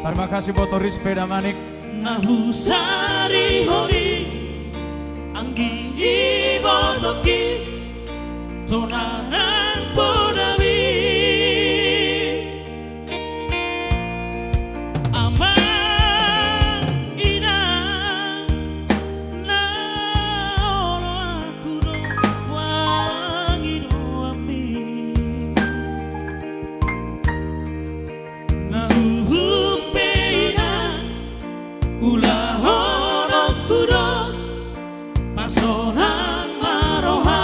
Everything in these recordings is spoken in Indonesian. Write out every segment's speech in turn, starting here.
Terima kasih motoris sepeda manik. Nahu sari hori anggi ibodoki tonangan podawi aman ina na oro aku no wangi no ami nahu peina ulah ono kudo pasonan maroha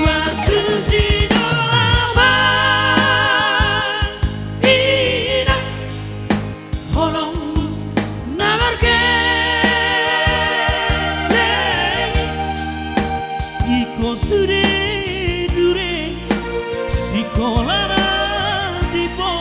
waktu sino aman ina holong nabarke iko sure dure sikolara tipo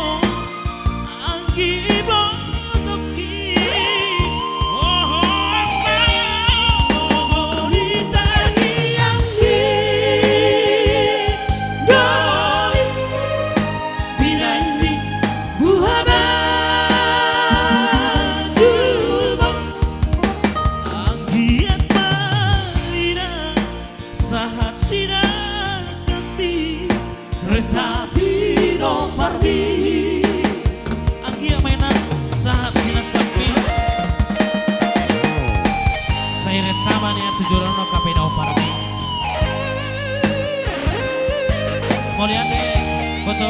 mau lihat deh foto,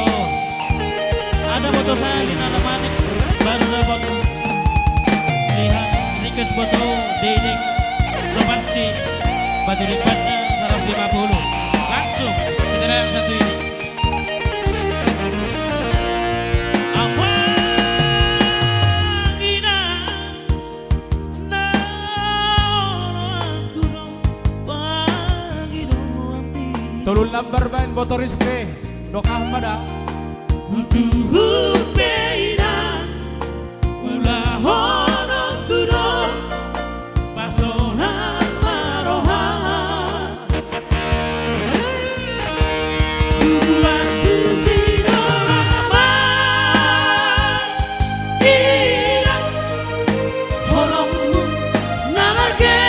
ada foto saya di Nana Manik baru dapat lihat request foto Dedek so pasti batu lipatnya 150 langsung kita lihat yang satu ini Tulul lambar bain motoris ke Dok Ahmad peina ulah ono kudo pasonan maroha waktu sino aman ina holong nabarke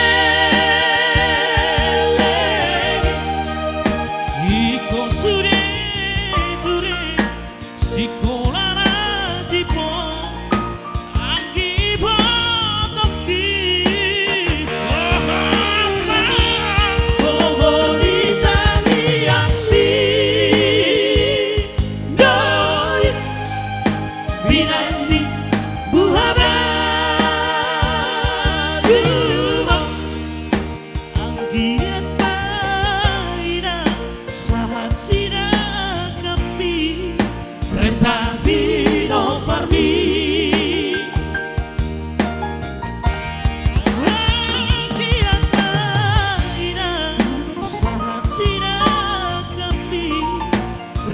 iko sure dure sikolara tipo anggi bodoki favorita mianti doi binandi buhaba duma anggi Retavino parmi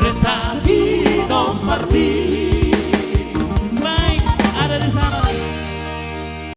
Retavino parmi